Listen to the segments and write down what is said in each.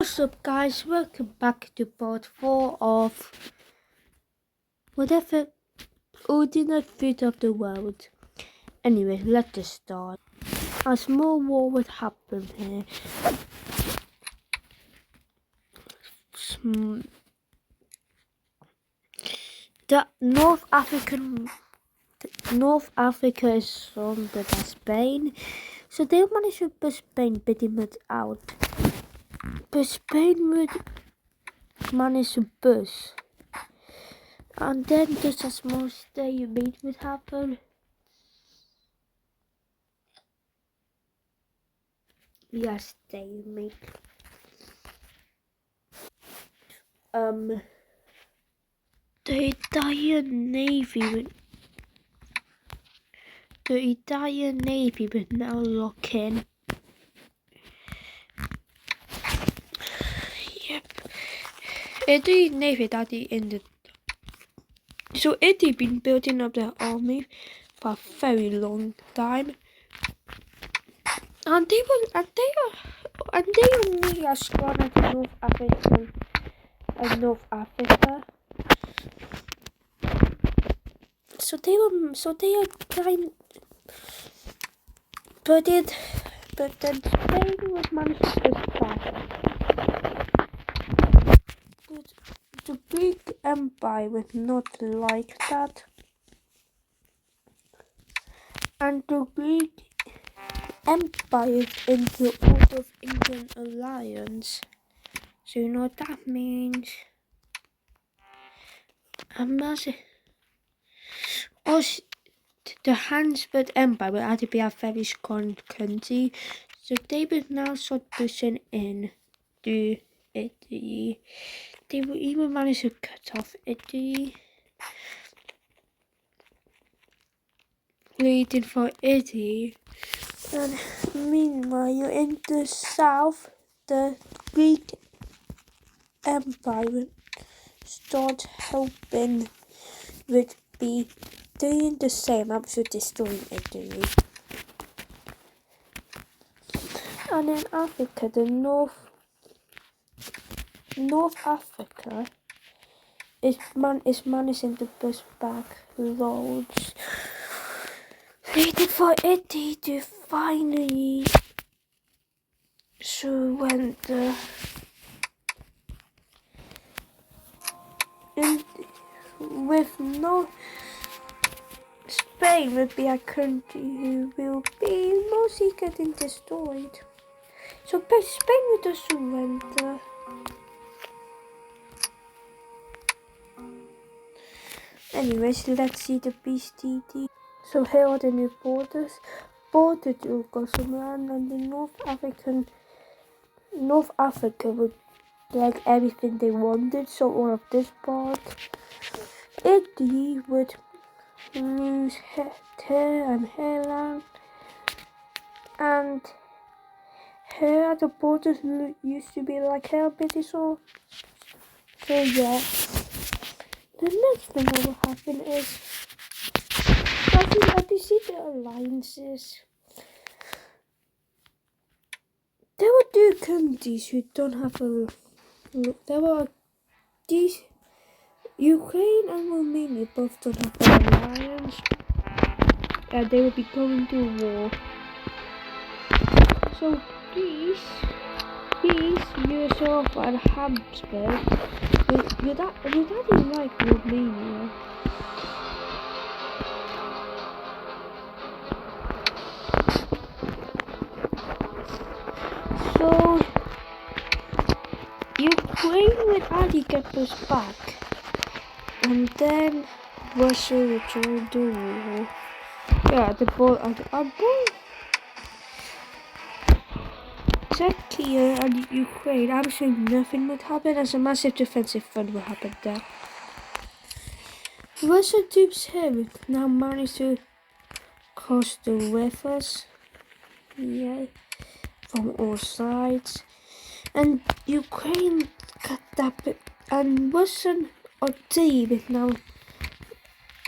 What's up, guys? Welcome back to part 4 of whatever ordinary food of the world. Anyway, let us start. A small war would happen here. The North Africa is surrounded by Spain, so they managed to put Spain pretty much out. But Spain would manage to push. And then just a small stalemate would happen. Yes, stalemate. The Italian Navy would now lock in. Yep. Italy Navy that ended. So Italy been building up their army for a very long time. And they are only as strong as North Africa. So they are kind, but then Spain would manage to push back. But the Greek Empire would not like that, and the Greek Empire in the Order of England Alliance. So you know what that means? A massive. Also, the Habsburg Empire will actually be a very strong country, so they will now start pushing in to Italy. They will even manage to cut off Italy, waiting for Italy. And meanwhile, in the south, the Greek Empire will start helping with be doing the same, actually destroying Italy. And in Africa, the North Africa is managing to push back loads, waiting for Italy to finally surrender. And with no Spain will be a country who will be mostly getting destroyed. So Spain will just surrender. Anyways, let's see the BCD. So here are the new borders. Border to Guatemala and the North Africa would get everything they wanted. So all of this part, Italy would lose here and Ireland, and here the borders used to be like here pretty so yeah. The next thing that will happen is if you see the alliances, there were two countries who don't have a look. There were these Ukraine and Romania both don't have an alliance, and they will be going to war. So these USSR and Habsburg would actually like Romania. So Ukraine would actually get pushed back, and then Russia would join the war. Yeah, the ball. Czechia and Ukraine, absolutely nothing would happen, as a massive defensive front will happen there. Russian troops here would now manage to cross the rivers, yeah, from all sides, and Ukraine got that bit, and Russian artillery would now,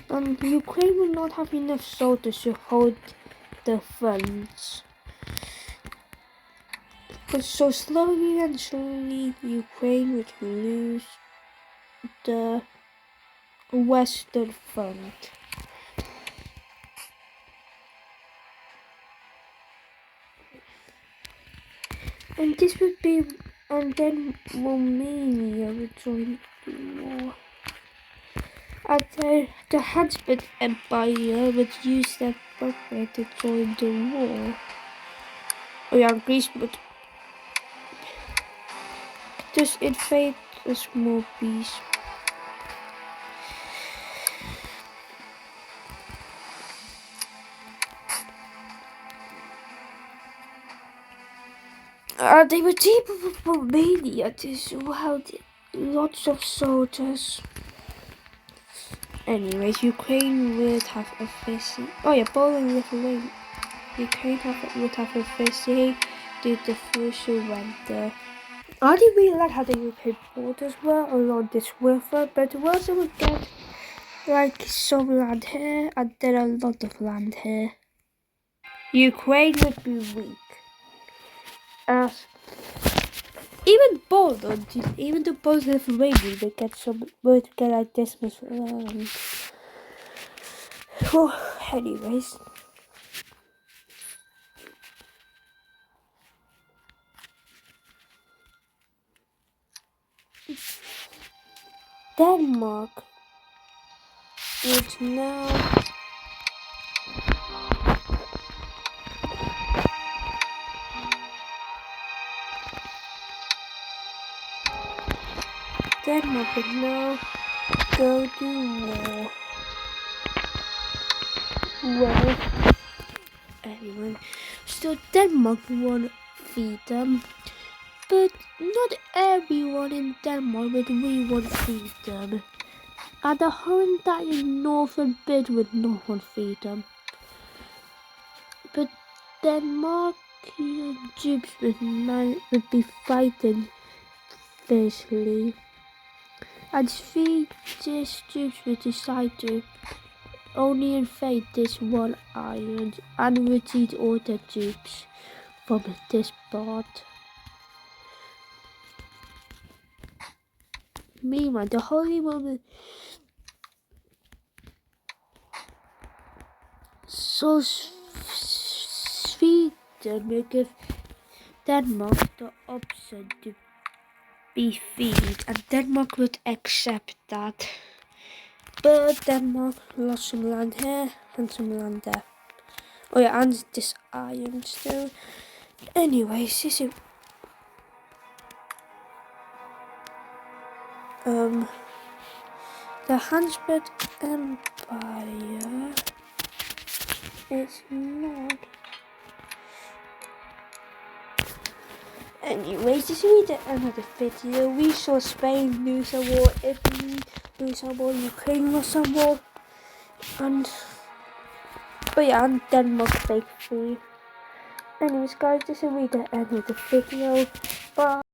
and Ukraine will not have enough soldiers to hold the fronts. But so slowly and surely, Ukraine would lose the Western Front. And this would be, and then Romania would join the war. And then the Habsburg Empire would use that buffer to join the war. Oh yeah, Greece would just invade a small piece. They were able with Romania to swell lots of soldiers. Anyways, Ukraine would have a facing. Oh yeah, Poland and Lithuania. Ukraine would have a facing due to full surrender. I didn't really like how the Ukraine borders were along this river, but we also would get like some land here and then a lot of land here. Ukraine would be weak. As even Poland, even the Poland and Lithuania would get like this much land. Well, anyways. Denmark would now go to war. Well, anyway, so Denmark won freedom, but not everyone in Denmark would really want freedom. And the whole entire northern bit would not want freedom. But Denmarkian troops would be fighting fiercely. And three troops would decide to only invade this one island and retreat all their troops from this part. Meanwhile, the Holy Roman so Sweden will give Denmark the option to be freed, and Denmark would accept that. But Denmark lost some land here and some land there. Oh yeah, and this iron still. Anyways, this is the Habsburg Empire is not. Anyways, this will be the end of the video. We saw Spain lose a war, Italy lose a war, Ukraine lose a war, and Denmark break free. Anyways guys, this will be the end of the video. Bye.